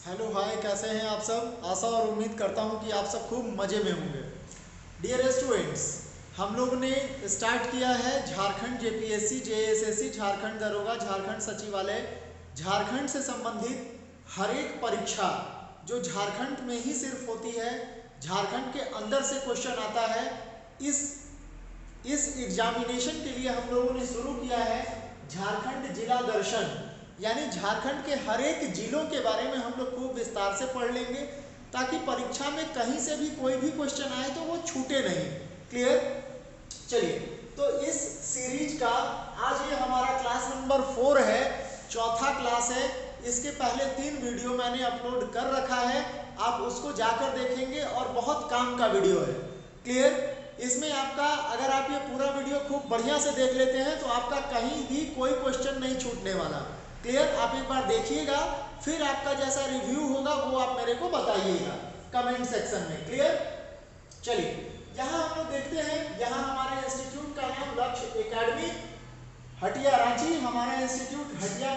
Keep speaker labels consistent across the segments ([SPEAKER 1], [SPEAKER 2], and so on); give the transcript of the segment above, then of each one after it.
[SPEAKER 1] Hello hi, कैसे हैं आप सब। आशा और उम्मीद करता हूं कि आप सब खूब मज़े में होंगे। डियर स्टूडेंट्स, हम लोग ने स्टार्ट किया है झारखंड जेपीएससी जेएसएससी झारखंड दरोगा झारखंड सचिवालय झारखंड से संबंधित हर एक परीक्षा जो झारखंड में ही सिर्फ होती है, झारखंड के अंदर से क्वेश्चन आता है। इस इस एग्जामिनेशन के लिए हम लोगों ने शुरू किया है झारखंड जिला दर्शन, यानी झारखंड के हर एक जिलों के बारे में हम लोग खूब विस्तार से पढ़ लेंगे ताकि परीक्षा में कहीं से भी कोई भी क्वेश्चन आए तो वो छूटे नहीं। क्लियर? चलिए, तो इस सीरीज का आज ये हमारा क्लास नंबर 4 है, चौथा क्लास है। इसके पहले 3 वीडियो मैंने अपलोड कर रखा है, आप उसको जाकर देखेंगे और बहुत काम का वीडियो है। क्लियर? इसमें आपका, अगर आप ये पूरा वीडियो खूब बढ़िया से देख लेते हैं तो आपका कहीं भी कोई क्वेश्चन नहीं छूटने वाला। क्लियर? आप एक बार देखिएगा, फिर आपका जैसा रिव्यू होगा वो आप मेरे को बताइएगा कमेंट सेक्शन में। क्लियर? चलिए, यहाँ हम लोग देखते हैं, यहाँ हमारे इंस्टीट्यूट का नाम लक्ष्य एकेडमी हटिया रांची। हमारा इंस्टीट्यूट हटिया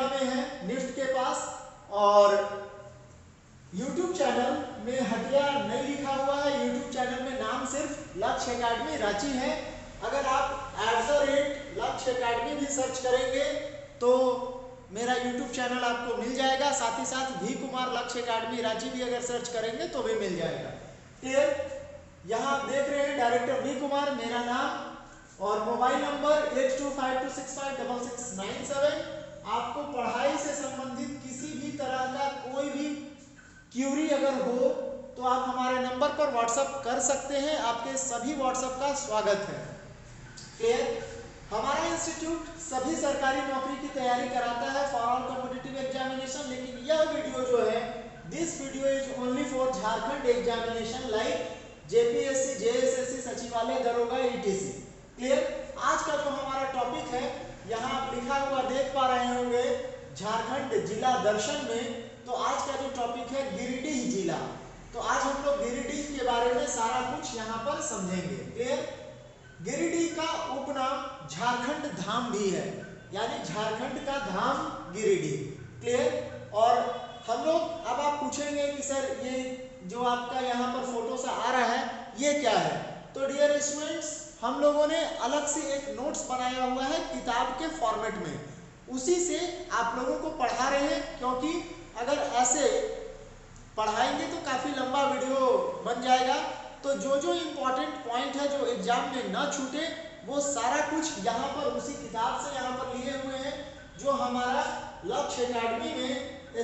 [SPEAKER 1] में है, निफ्ट के पास। और यूट्यूब चैनल में हटिया नहीं लिखा हुआ है, यूट्यूब चैनल में नाम सिर्फ लक्ष्य एकेडमी रांची है। अगर आप @लक्ष्य एकेडमी भी सर्च करेंगे तो मेरा यूट्यूब चैनल आपको मिल जाएगा। साथ ही साथ वी कुमार लक्ष्य एकेडमी रांची भी अगर सर्च करेंगे तो भी मिल जाएगा। क्लियर? यहाँ आप देख रहे हैं डायरेक्टर वी कुमार मेरा नाम और मोबाइल नंबर 8252656697। आपको पढ़ाई से संबंधित किसी भी तरह का कोई भी क्यूरी अगर हो तो आप हमारे नंबर पर व्हाट्सएप कर सकते हैं, आपके सभी व्हाट्सएप का स्वागत है। क्लियर? हमारा इंस्टीट्यूट सभी सरकारी नौकरी की तैयारी कराता है फॉर ऑल कॉम्पिटिटिव एग्जामिनेशन, लेकिन यह वीडियो जो है, this video is only for Jharkhand examination like JPSC JSSC सचिवालय दरोगा ईटीसी। क्लियर? आज का जो हमारा टॉपिक है, यहाँ आप लिखा हुआ देख पा रहे होंगे झारखंड जिला दर्शन में। तो आज का जो टॉपिक है गिरिडीह जिला, तो आज हम लोग गिरिडीह के बारे में सारा कुछ यहाँ पर समझेंगे। क्लियर? गिरिडीह का उपनाम झारखंड धाम भी है, यानी झारखंड का धाम गिरिडीह। क्लियर? और हम लोग, अब आप पूछेंगे कि सर ये जो आपका यहाँ पर फोटो सा आ रहा है ये क्या है, तो डियर स्टूडेंट्स, हम लोगों ने अलग से एक नोट्स बनाया हुआ है किताब के फॉर्मेट में, उसी से आप लोगों को पढ़ा रहे हैं। क्योंकि अगर ऐसे पढ़ाएंगे तो काफ़ी लंबा वीडियो बन जाएगा, तो जो जो इम्पोर्टेंट पॉइंट है जो एग्जाम में ना छूटे वो सारा कुछ यहाँ पर उसी किताब से यहाँ पर लिए हुए हैं, जो हमारा लक्ष्य एकेडमी में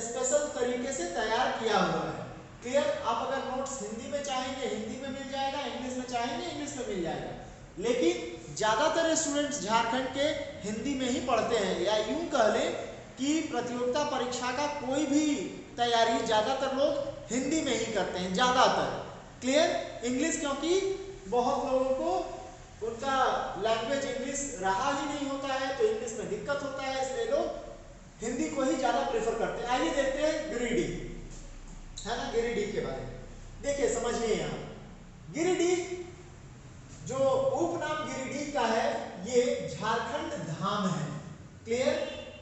[SPEAKER 1] स्पेशल तरीके से तैयार किया हुआ है। क्लियर? आप अगर नोट्स हिंदी में चाहेंगे हिंदी में मिल जाएगा, इंग्लिश में चाहेंगे इंग्लिश में मिल जाएगा, लेकिन ज़्यादातर स्टूडेंट्स झारखंड के हिंदी में ही पढ़ते हैं, या यूँ कह लें कि प्रतियोगिता परीक्षा का कोई भी तैयारी ज़्यादातर लोग हिंदी में ही करते हैं, ज़्यादातर। क्लियर? इंग्लिश, क्योंकि बहुत लोगों को उनका लैंग्वेज इंग्लिश रहा ही नहीं होता है तो इंग्लिश में दिक्कत होता है, इसलिए लोग हिंदी को ही ज़्यादा प्रेफर करते हैं। आइए देखते हैं गिरिडीह, है ना, गिरिडीह के बारे में। देखिए, समझिए, यहाँ गिरिडीह जो उपनाम गिरिडीह का है ये झारखंड धाम है। क्लियर?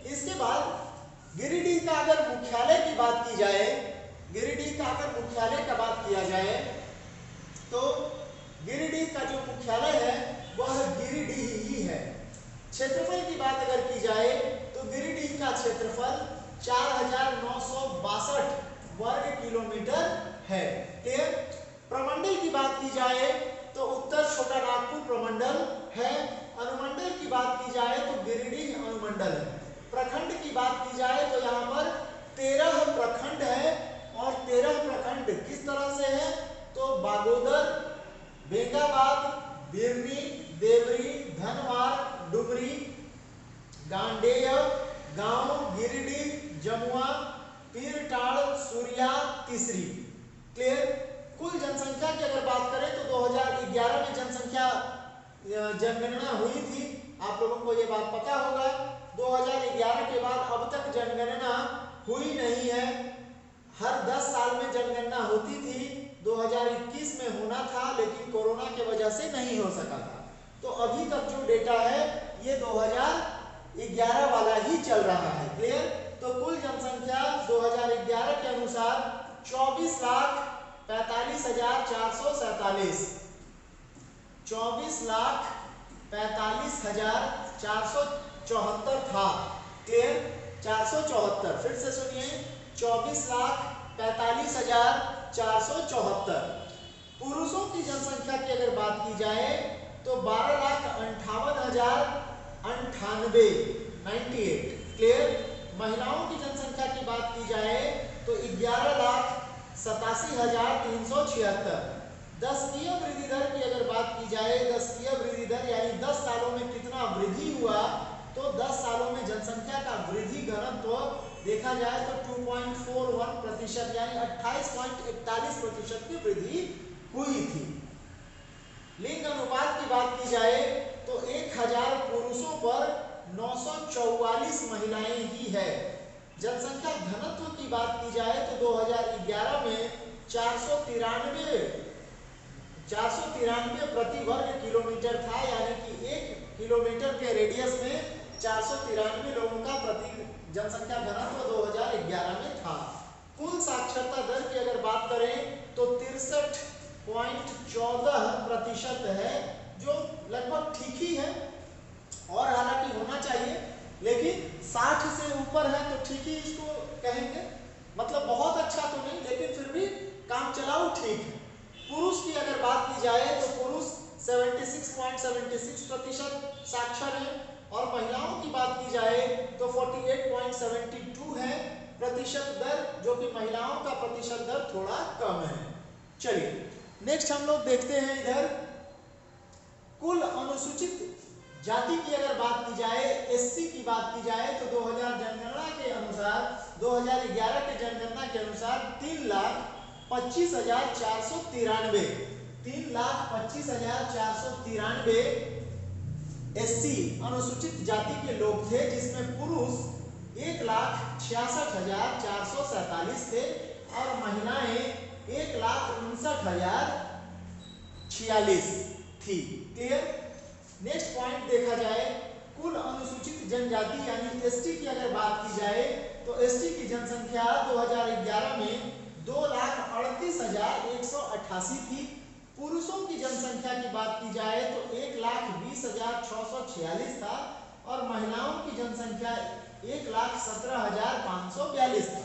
[SPEAKER 1] इसके बाद गिरिडीह का अगर मुख्यालय की बात की जाए, गिरिडीह का अगर मुख्यालय का बात किया जाए तो गिरिडीह का जो मुख्यालय है वह गिरिडीह ही है। क्षेत्रफल की बात अगर की जाए तो गिरिडीह का क्षेत्रफल 4962 वर्ग किलोमीटर है। क्लियर? प्रमंडल की बात की जाए तो उत्तर छोटा नागपुर प्रमंडल है। अनुमंडल की बात की जाए तो गिरिडीह अनुमंडल है। प्रखंड की बात की जाए तो यहाँ पर 13 प्रखंड है, और 13 प्रखंड किस तरह से है, तो बागोदर, बेंगाबाद, बिरनी, देवरी, धनवार, डुमरी, गांडेय, गांव, गिरिडीह, जमुआ, पीरटाड़, सूर्या, तीसरी। क्लियर? कुल जनसंख्या की अगर बात करें तो 2011 में जनगणना हुई थी, आप लोगों को ये बात पता होगा। 2011 के बाद अब तक जनगणना हुई नहीं है। हर 10 साल में जनगणना होती थी, 2021 में होना था लेकिन कोरोना के वजह से नहीं हो सका था। तो अभी तक जो डेटा है ये 2011 वाला ही चल रहा है। क्लियर? तो कुल 24,45,447, 24,45,474 था। क्लियर? 474, फिर से सुनिए, 24,45,474। पुरुषों की जनसंख्या की अगर बात की जाए तो 12,58,098, 98। क्लियर? महिलाओं की जनसंख्या की बात की जाए तो 11,87,376। दशकीय वृद्धि दर की अगर बात की जाए, दशकीय वृद्धि दर यानी 10 सालों में कितना वृद्धि हुआ, तो 10 सालों में जनसंख्या का वृद्धि घनत्व देखा जाए तो 2.41% यानी 28.41% की वृद्धि हुई थी। लिंग अनुपात की बात की जाए तो 1000 पुरुषों पर 944 महिलाएं ही है। जनसंख्या घनत्व की बात की जाए तो 2011 में 493 प्रति वर्ग किलोमीटर था, यानी कि 1 किलोमीटर के रेडियस में 493 लोगों का प्रति जनसंख्या घनत्व 2011 में था। कुल साक्षरता दर की अगर बात करें तो 63.14% है, जो लगभग ठीक ही है, और हालांकि होना चाहिए, लेकिन 60 से ऊपर है तो ठीक ही इसको कहेंगे, मतलब बहुत अच्छा तो नहीं, लेकिन फिर भी काम चलाओ ठीक है। पुरुष की अगर बात की जाए तो पुरुष 76.76% साक्षर है, और महिलाओं की बात की जाए तो 48.72 है प्रतिशत दर, जो कि महिलाओं का प्रतिशत दर थोड़ा कम है। चलिए नेक्स्ट हम लोग देखते हैं इधर कुल अनुसूचित जाति की अगर बात की जाए, एससी की बात की जाए तो 2011 के जनगणना के अनुसार 3,25,493 एससी अनुसूचित जाति के लोग थे, जिसमें पुरुष 1,66,447 थे और महिलाएं 1,59,046 थी। क्लियर? नेक्स्ट पॉइंट देखा जाए, कुल अनुसूचित जनजाति यानी एसटी की अगर बात की जाए तो एसटी की जनसंख्या 2011 में 2,38,188 थी। पुरुषों की जनसंख्या की बात की जाए तो 1,20,646 था, और महिलाओं की जनसंख्या 1,17,542 था।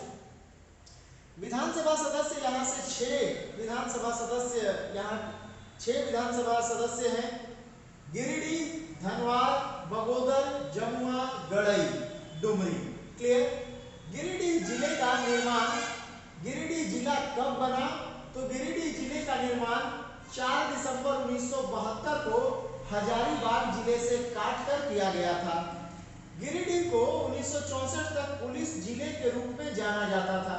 [SPEAKER 1] विधानसभा सदस्य यहाँ से 6 विधानसभा सदस्य हैं। गिरिडीह, धनबाद, बगोदर, जमुआ, गड़ई, डुमरी। क्लियर? गिरिडीह जिले का निर्माण, गिरिडीह जिला कब बना, तो गिरिडीह जिले का निर्माण 4 दिसंबर 1972 को हजारीबाग जिले से काटकर किया गया था। गिरिडीह को 1964 तक पुलिस जिले के रूप में जाना जाता था।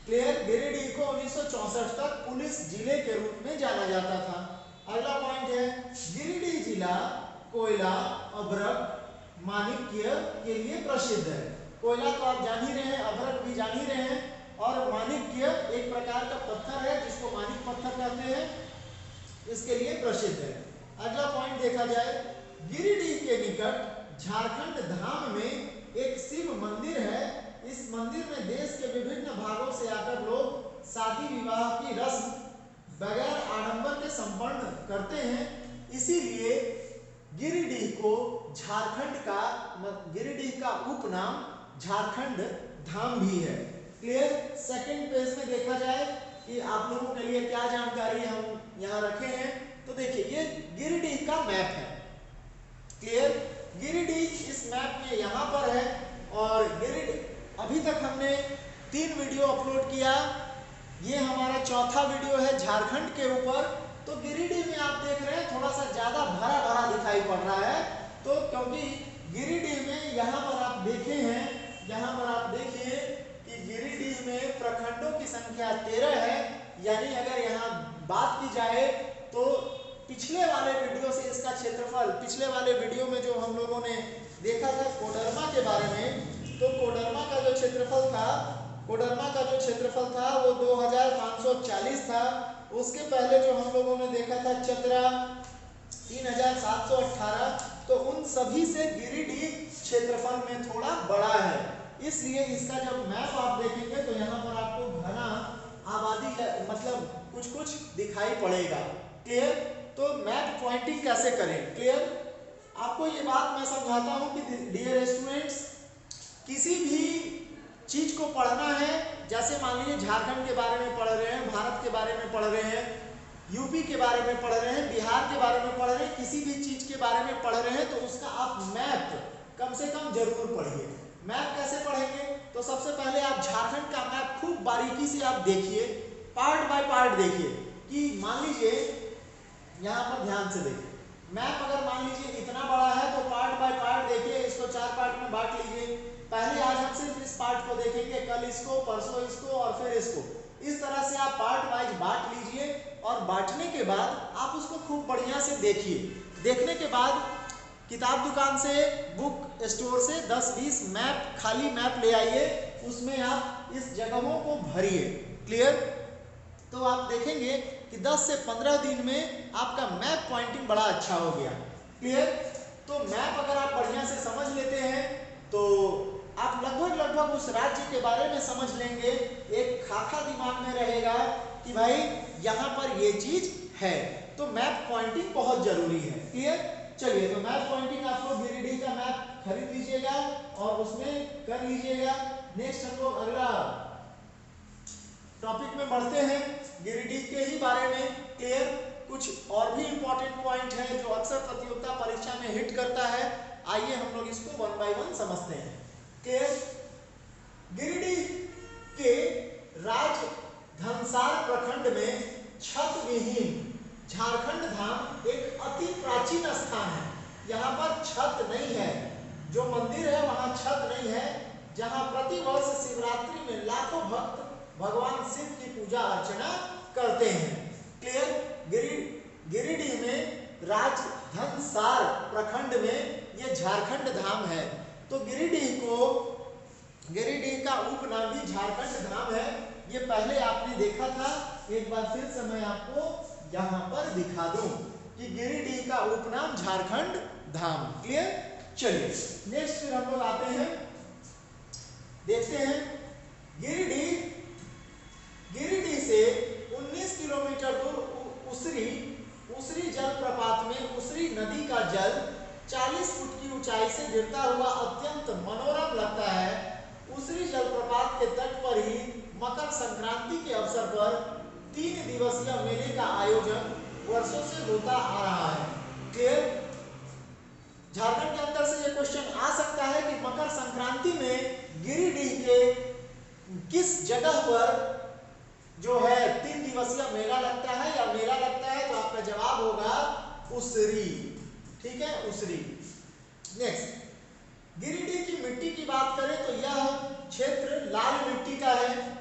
[SPEAKER 1] क्लियर? गिरिडीह को 1964 तक पुलिस जिले के रूप में जाना जाता था। अगला पॉइंट है, गिरिडीह जिला कोयला, अभ्रक, माणिक्य के लिए प्रसिद्ध है। कोयला तो आप जान ही रहे हैं, अभ्रक भी जान ही रहे हैं, और माणिक्य एक प्रकार का पत्थर है जिसको माणिक पत्थर कहते हैं, इसके लिए प्रसिद्ध है। अगला पॉइंट देखा जाए, गिरिडीह के निकट झारखंड धाम में एक शिव मंदिर है। इस मंदिर में देश के विभिन्न भागों से आकर लोग शादी विवाह की रस्म बगैर आडंबर के संपन्न करते हैं, इसीलिए गिरिडीह का उपनाम झारखंड धाम भी है। क्लियर? सेकंड पेज में देखा जाए कि आप लोगों के लिए क्या जानकारी हम यहाँ रखे हैं, तो देखिए ये गिरिडीह का मैप है। क्लियर? गिरिडीह इस मैप में यहाँ पर है, और गिरिडीह अभी तक हमने 3 वीडियो अपलोड किया, ये हमारा चौथा वीडियो है झारखंड के ऊपर। तो गिरिडीह में आप देख रहे हैं थोड़ा सा ज्यादा भरा भरा दिखाई पड़ रहा है, तो क्योंकि गिरिडीह में यहाँ पर आप देखे हैं, यहाँ पर आप देखिए कि गिरिडीह में प्रखंडों की संख्या 13 है, यानी अगर यहाँ बात की जाए तो पिछले वाले वीडियो से इसका क्षेत्रफल, पिछले वाले वीडियो में जो हम लोगों ने देखा था कोडरमा के बारे में, तो कोडरमा का जो क्षेत्रफल था वो 2540 था। उसके पहले जो हम लोगों ने देखा था चतरा 3718, तो उन सभी से गिरिडीह क्षेत्रफल में थोड़ा बड़ा है, इसलिए इसका जब मैप आप देखेंगे तो यहाँ पर आपको घना आबादी मतलब कुछ कुछ दिखाई पड़ेगा। क्लियर? तो मैप पॉइंटिंग कैसे करें? क्लियर? आपको ये बात मैं समझाता हूँ कि डियर स्टूडेंट्स, किसी भी चीज को पढ़ना है, जैसे मान लीजिए झारखंड के बारे में पढ़ रहे हैं, भारत के बारे में पढ़ रहे हैं, यूपी के बारे में पढ़ रहे हैं, बिहार के बारे में पढ़ रहे हैं, किसी भी चीज के बारे में पढ़ रहे हैं, तो उसका आप मैप कम से कम जरूर पढ़िए। मैप कैसे पढ़ेंगे? तो सबसे पहले आप झारखंड का मैप खूब बारीकी से आप देखिए, पार्ट बाय पार्ट देखिए। कि मान लीजिए यहाँ पर ध्यान से देखिए, मैप अगर मान लीजिए इतना बड़ा है तो पार्ट बाय पार्ट देखिए, इसको 4 पार्ट में बांट लीजिए। पहले आज हम सिर्फ इस पार्ट को देखेंगे, कल इसको, परसों इसको और फिर इसको। इस तरह से आप पार्ट वाइज बांट लीजिए और बांटने के बाद आप उसको खूब बढ़िया से देखिए। देखने के बाद किताब दुकान से, बुक स्टोर से 10-20 मैप, खाली मैप ले आइए, उसमें आप इस जगहों को भरिए। क्लियर? तो आप देखेंगे कि 10 से 15 दिन में आपका मैप पॉइंटिंग बड़ा अच्छा हो गया। क्लियर? तो मैप अगर आप बढ़िया से समझ लेते हैं तो आप लगभग उस राज्य के बारे में समझ लेंगे। एक खाका दिमाग में रहेगा कि भाई यहाँ पर ये चीज है। तो मैप पॉइंटिंग बहुत जरूरी है। क्लियर? चलिए, तो मैप पॉइंटिंग आपको गिरिडीह का मैप खरीद लीजिएगा और उसमें कर लीजिएगा। नेक्स्ट हम लोग अगला टॉपिक में बढ़ते हैं, गिरिडीह के ही बारे में। क्लियर? कुछ और भी इंपॉर्टेंट पॉइंट है जो अक्सर प्रतियोगिता परीक्षा में हिट करता है। आइए हम लोग इसको 1 बाय 1 समझते हैं। क्लियर? गिरिडीह के राजधनसार प्रखंड में छत विहीन झारखंड धाम एक अति प्राचीन स्थान है। यहाँ पर छत नहीं है, जो मंदिर है वहाँ छत नहीं है, जहाँ प्रतिवर्ष शिवरात्रि में लाखों भक्त भगवान शिव की पूजा अर्चना करते हैं। क्लियर? गिरिडीह में राजधनसार प्रखंड में ये झारखंड धाम है। तो गिरिडीह का उपनाम भी झारखंड धाम है। ये पहले आपने देखा था, एक बार फिर से मैं आपको यहाँ पर दिखा दूं कि गिरिडीह का उपनाम झारखंड धाम। क्लियर? चलिए नेक्स्ट फिर हम लोग आते हैं, देखते हैं गिरिडीह से 19 किलोमीटर दूर उसरी जलप्रपात में उसरी नदी का जल 40 फुट की ऊंचाई से गिरता हुआ अत्यंत मनोरम लगता है। उसरी जलप्रपात के तट पर ही मकर संक्रांति के अवसर पर 3 दिवसीय मेले का आयोजन वर्षों से होता आ रहा है। क्लियर? झारखंड के अंदर से ये क्वेश्चन आ सकता है कि मकर संक्रांति में गिरिडीह के किस जगह पर जो है 3 दिवसीय मेला लगता है या मेला लगता है, तो आपका जवाब होगा उसरी। ठीक है, उसरी। नेक्स्ट, गिरिडीह की मिट्टी की बात करें तो यह क्षेत्र लाल मिट्टी का है।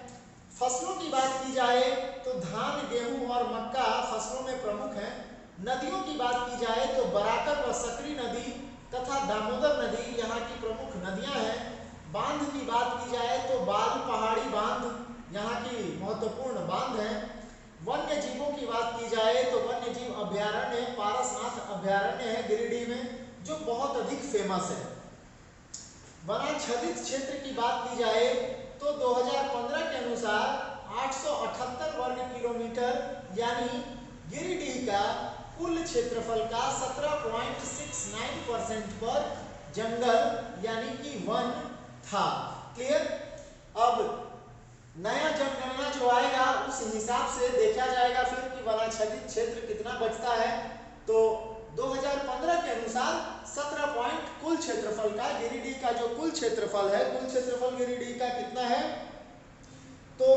[SPEAKER 1] फसलों की बात की जाए तो धान, गेहूं और मक्का फसलों में प्रमुख हैं। नदियों की बात की जाए तो बराकर व सकरी नदी तथा दामोदर नदी यहाँ की प्रमुख नदियां हैं। बांध की बात की जाए तो बाल पहाड़ी बांध यहाँ की महत्वपूर्ण बांध है। वन्य जीवों की बात की जाए तो वन्य जीव अभ्यारण्य पारसनाथ अभ्यारण्य है गिरिडीह में, जो बहुत अधिक फेमस है। वनाच्छादित क्षेत्र की बात की जाए तो 2015 के अनुसार 878 वर्ग किलोमीटर यानी गिरिडीह का कुल क्षेत्रफल का 17.69% पर जंगल यानी कि वन था। क्लियर? अब नया जनगणना जो आएगा उस हिसाब से देखा जाएगा फिर कि वनाच्छादित क्षेत्र कितना बचता है। तो 2015 के अनुसार 17 कुल क्षेत्रफल का गिरिडीह का जो कुल क्षेत्रफल है, कुल क्षेत्रफल गिरिडीह का कितना है तो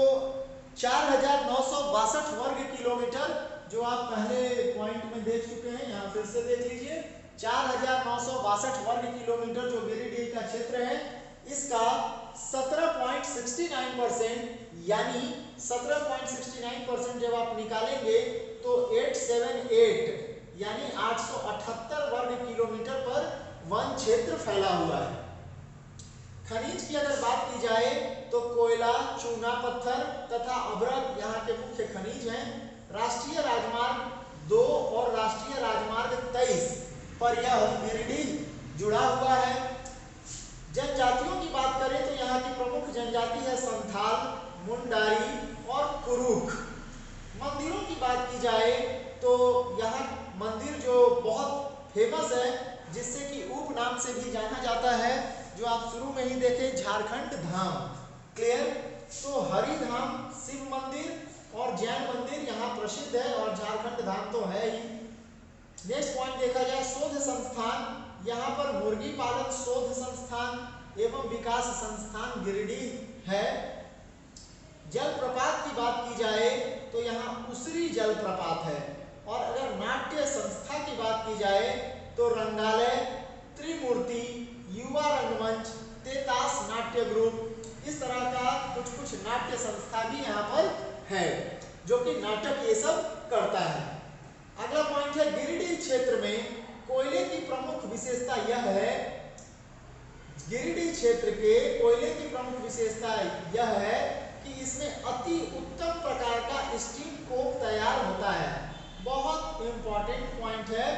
[SPEAKER 1] 4962 वर्ग किलोमीटर, जो आप पहले पॉइंट में देख चुके हैं, यहाँ फिर से देख लीजिए। 4962 वर्ग किलोमीटर जो गिरिडीह का क्षेत्र है, इसका 17.69% यानी 17.69% जब आप निकालेंगे तो 878 यानी 878 वर्ग किलोमीटर पर वन क्षेत्र फैला हुआ है। खनिज की अगर बात की जाए तो कोयला, चूना पत्थर तथा अभ्रक यहाँ के मुख्य खनिज हैं। राष्ट्रीय राजमार्ग 2 और राष्ट्रीय राजमार्ग 23 पर यह गिरिडीह जुड़ा हुआ है। जनजातियों की बात करें तो यहाँ की प्रमुख जनजाति है संथाल, मुंडारी और कुरुख। मंदिरों की बात की जाए तो यह मंदिर जो बहुत फेमस है, जिससे कि उपनाम से भी जाना जाता है, जो आप शुरू में ही देखे, झारखंड धाम। क्लियर? तो हरिधाम शिव मंदिर और जैन मंदिर यहाँ प्रसिद्ध है, और झारखंड धाम तो है ही। नेक्स्ट पॉइंट देखा जाए, शोध संस्थान। यहाँ पर मुर्गी पालन शोध संस्थान एवं विकास संस्थान गिरिडीह है। जलप्रपात की बात की जाए तो यहाँ उसरी जलप्रपात है। और अगर नाट्य संस्था की बात की जाए तो रंगालय, त्रिमूर्ति, युवा रंगमंच, तेतास नाट्य ग्रुप, इस तरह का कुछ नाट्य संस्था भी यहाँ पर है, जो कि नाटक ये सब करता है। अगला पॉइंट है, गिरिडीह क्षेत्र में कोयले की प्रमुख विशेषता यह है, गिरिडीह क्षेत्र के कोयले की प्रमुख विशेषता यह है कि इसमें अति उत्तम प्रकार का स्टीम कोक तैयार होता है। बहुत इंपॉर्टेंट पॉइंट है,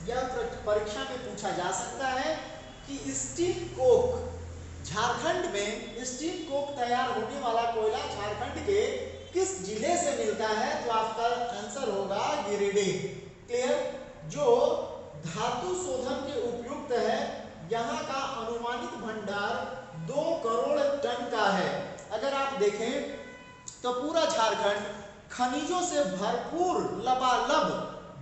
[SPEAKER 1] यह परीक्षा में पूछा जा सकता है कि स्टीम कोक, झारखंड में स्टीम कोक तैयार होने वाला कोयला झारखंड के किस जिले से मिलता है? तो आपका आंसर होगा गिरिडीह। क्लियर? जो धातु शोधन के उपयुक्त है, यहाँ का अनुमानित भंडार 2 करोड़ टन का है। अगर आप देखें तो पूरा झारखंड खनिजों से भरपूर लबालब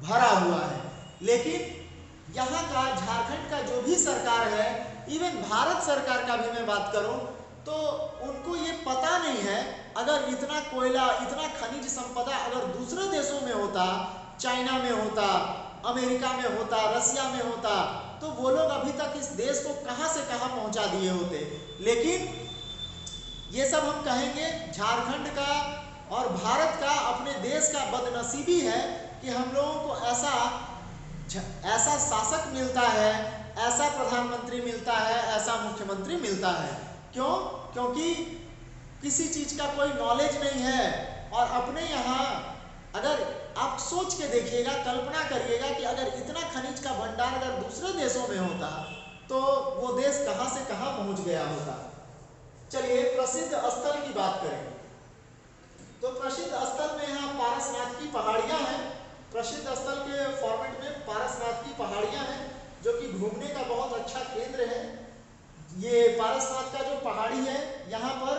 [SPEAKER 1] भरा हुआ है, लेकिन यहाँ का झारखंड का जो भी सरकार है, इवन भारत सरकार का भी मैं बात करूं तो उनको ये पता नहीं है, अगर इतना कोयला, इतना खनिज संपदा अगर दूसरे देशों में होता, चाइना में होता, अमेरिका में होता, रसिया में होता, तो वो लोग अभी तक इस देश को कहां से कहां पहुंचा दिए होते। लेकिन ये सब हम कहेंगे झारखंड का और भारत का, अपने देश का बदनसीबी है कि हम लोगों को ऐसा शासक मिलता है, ऐसा प्रधानमंत्री मिलता है, ऐसा मुख्यमंत्री मिलता है। क्यों? क्योंकि किसी चीज का कोई नॉलेज नहीं है। और अपने यहाँ अगर आप सोच के देखिएगा, कल्पना करिएगा कि अगर इतना खनिज का भंडार अगर दूसरे देशों में होता तो वो देश कहां से कहां पहुंच गया होता। चलिए प्रसिद्ध स्थल की बात करें तो प्रसिद्ध स्थल में यहाँ पारसनाथ की पहाड़ियां हैं। प्रसिद्ध स्थल के फॉर्मेट में पारसनाथ की पहाड़ियां हैं, जो कि घूमने का बहुत अच्छा केंद्र है। ये पारसनाथ का जो पहाड़ी है, यहाँ पर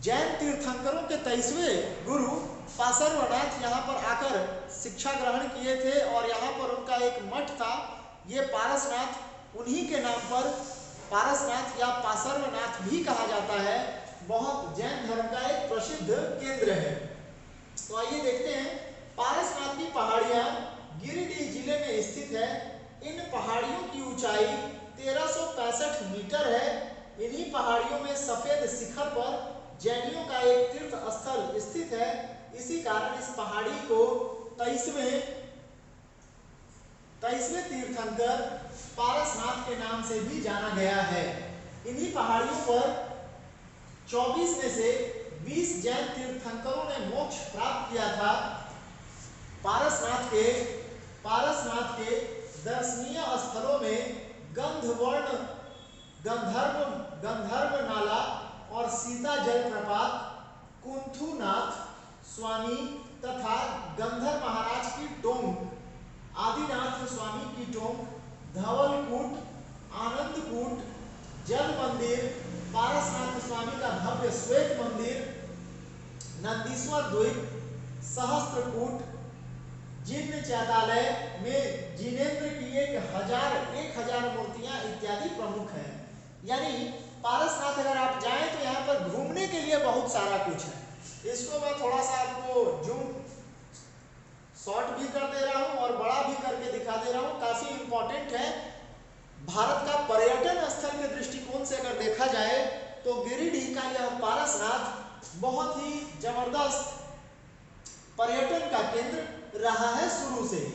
[SPEAKER 1] जैन तीर्थंकरों के 23वें गुरु पार्श्वनाथ यहाँ पर आकर शिक्षा ग्रहण किए थे, और यहाँ पर उनका एक मठ था। ये पारसनाथ उन्हीं के नाम पर पारसनाथ या पार्श्वनाथ भी कहा जाता है। बहुत जैन धर्म का एक प्रसिद्ध केंद्र है। तो आइए देखते हैं, पारसनाथ की पहाड़ियां गिरिडीह जिले में स्थित है। इन पहाड़ियों की ऊंचाई 1365 मीटर है। इन्हीं पहाड़ियों में सफेद शिखर पर जैनियों का एक तीर्थ स्थल स्थित है। इसी कारण इस पहाड़ी को 23वें तीर्थंकर पारसनाथ के नाम से भी जाना गया है। इन्हीं पहाड़ियों पर 24 में से 20 जैन तीर्थंकरों ने मोक्ष प्राप्त किया था। पारसनाथ के दर्शनीय स्थलों में गंधर्व नाला और सीता जलप्रपात, कुंथुनाथ स्वामी तथा गंधर महाराज की टोंक, आदिनाथ स्वामी की टोंक, धवलकूट, आनंदकूट, जल मंदिर, पारसनाथ स्वामी का भव्य श्वेत मंदिर, नंदीश्वर द्वीप, सहस्त्रकूट, जिन चैतालय में जिनेंद्र की 1000 मूर्तियां इत्यादि प्रमुख हैं। यानी पारसनाथ अगर आप जाएं तो यहाँ पर घूमने के लिए बहुत सारा कुछ है। इसको मैं थोड़ा सा आपको जूम शॉर्ट भी कर दे रहा हूँ और बड़ा भी करके दिखा दे रहा हूँ, काफी इंपॉर्टेंट है। भारत का पर्यटन स्थल के दृष्टिकोण से अगर देखा जाए तो गिरिडीह का यह पारसनाथ बहुत ही जबरदस्त पर्यटन का केंद्र रहा है शुरू से ही।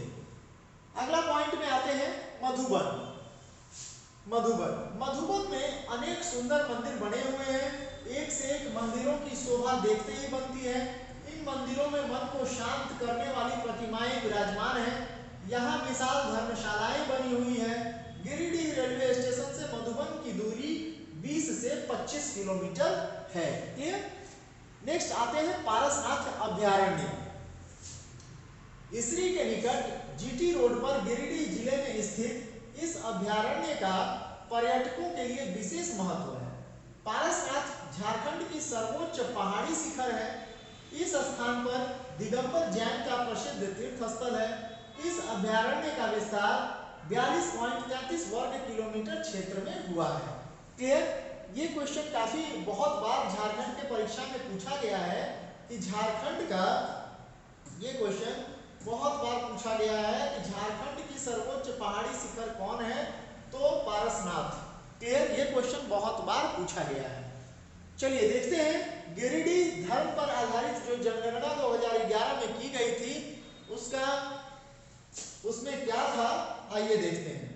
[SPEAKER 1] अगला पॉइंट में आते हैं, मधुबन में अनेक सुंदर मंदिर बने हुए हैं। एक से एक मंदिरों की शोभा देखते ही बनती है। इन मंदिरों में मन को शांत करने वाली प्रतिमाएं विराजमान हैं। यहाँ विशाल धर्मशालाएं बनी हुई हैं। गिरिडीह रेलवे स्टेशन से मधुबन की दूरी 20 से 25 किलोमीटर है। क्लियर। नेक्स्ट आते हैं पारसनाथ अभ्यारण्य। इसरी के निकट जीटी रोड पर गिरिडीह जिले में स्थित इस अभ्यारण्य का पर्यटकों के लिए विशेष महत्व है। पारसनाथ झारखंड की सर्वोच्च पहाड़ी शिखर है। इस स्थान पर दिगंबर जैन का प्रसिद्ध तीर्थ स्थल है। इस अभ्यारण्य का विस्तार 42.33 वर्ग किलोमीटर क्षेत्र में हुआ है। क्लियर। ये क्वेश्चन काफी बहुत बार झारखंड के परीक्षा में पूछा गया है कि झारखंड का, ये क्वेश्चन बहुत बार पूछा गया है कि झारखंड की सर्वोच्च पहाड़ी शिखर कौन है, तो पारसनाथ। क्लियर। ये क्वेश्चन बहुत बार पूछा गया है। चलिए देखते हैं गिरिडीह धर्म पर आधारित जो जनगणना 2011 में की गई थी उसमें क्या था, आइए देखते हैं।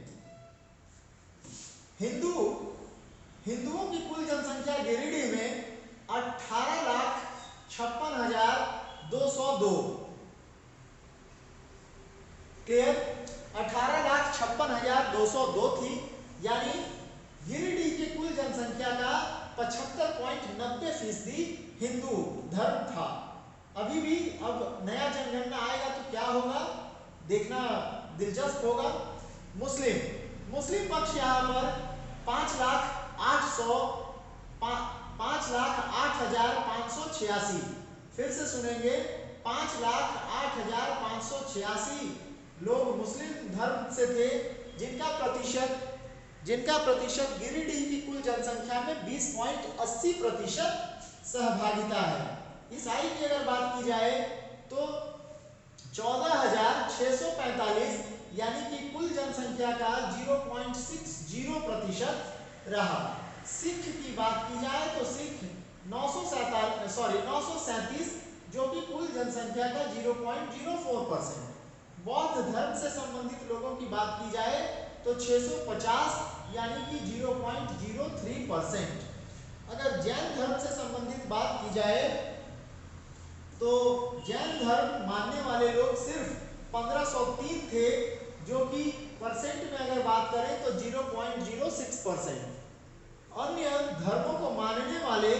[SPEAKER 1] हिंदुओं की कुल जनसंख्या गिरिडीह में 18,56,202। क्लियर। 18,56,202 थी, यानी गिरिडीह की कुल जनसंख्या का 75.90% हिंदू धर्म था। अभी भी अब नया जनगणना आएगा तो क्या होगा देखना दिलचस्प होगा। मुस्लिम पक्ष यहाँ पर 5,08,586। फिर से सुनेंगे, 5,08,586 लोग मुस्लिम धर्म से थे, जिनका प्रतिशत गिरिडीह की कुल जनसंख्या में 20.80% सहभागिता है। ईसाई की अगर बात की जाए तो 14,645, यानी कि कुल जनसंख्या का 0.60% रहा। सिख की बात की जाए तो सिख 937, जो कि कुल जनसंख्या का 0.04%। बौद्ध धर्म से संबंधित लोगों की बात की जाए तो 650, यानी कि 0.03%। अगर जैन धर्म से संबंधित बात की जाए तो जैन धर्म मानने वाले लोग सिर्फ 1503 थे, जो कि परसेंट में अगर बात करें तो 0.06%। अन्य धर्मों को मानने वाले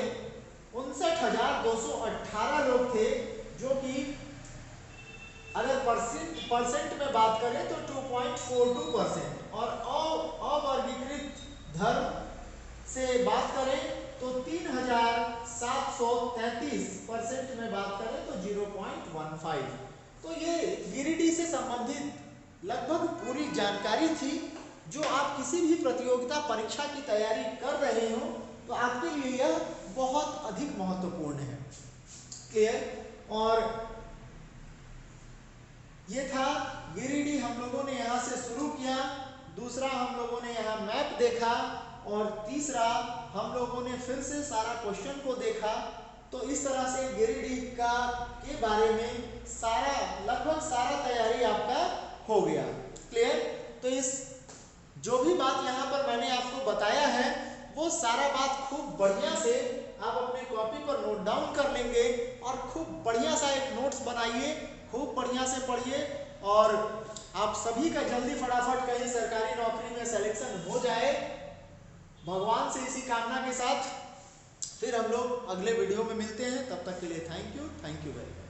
[SPEAKER 1] 59,218 लोग थे, जो कि अगर परसेंट में बात करें तो 2.42%। और अवर्गीकृत धर्म से बात करें तो 3,733, परसेंट में बात करें तो 0.15। तो ये गिरिडीह से संबंधित लगभग पूरी जानकारी थी। जो आप किसी भी प्रतियोगिता परीक्षा की तैयारी कर रहे हो तो आपके लिए यह बहुत अधिक महत्वपूर्ण है। क्लियर। और ये था गिरिडीह, हम लोगों ने यहाँ से शुरू किया। दूसरा हम लोगों ने यहाँ मैप देखा, और तीसरा हम लोगों ने फिर से सारा क्वेश्चन को देखा। तो इस तरह से गिरिडीह के बारे में लगभग सारा तैयारी आपका हो गया। क्लियर। तो इस जो भी बात यहाँ पर मैंने आपको बताया है वो सारा बात खूब बढ़िया से आप अपने कॉपी पर नोट डाउन कर लेंगे और खूब बढ़िया सा एक नोट्स बनाइए, खूब बढ़िया से पढ़िए, और आप सभी का जल्दी फटाफट कहीं सरकारी नौकरी में सिलेक्शन हो जाए, भगवान से इसी कामना के साथ। फिर हम लोग अगले वीडियो में मिलते हैं, तब तक के लिए थैंक यू वेरी मच।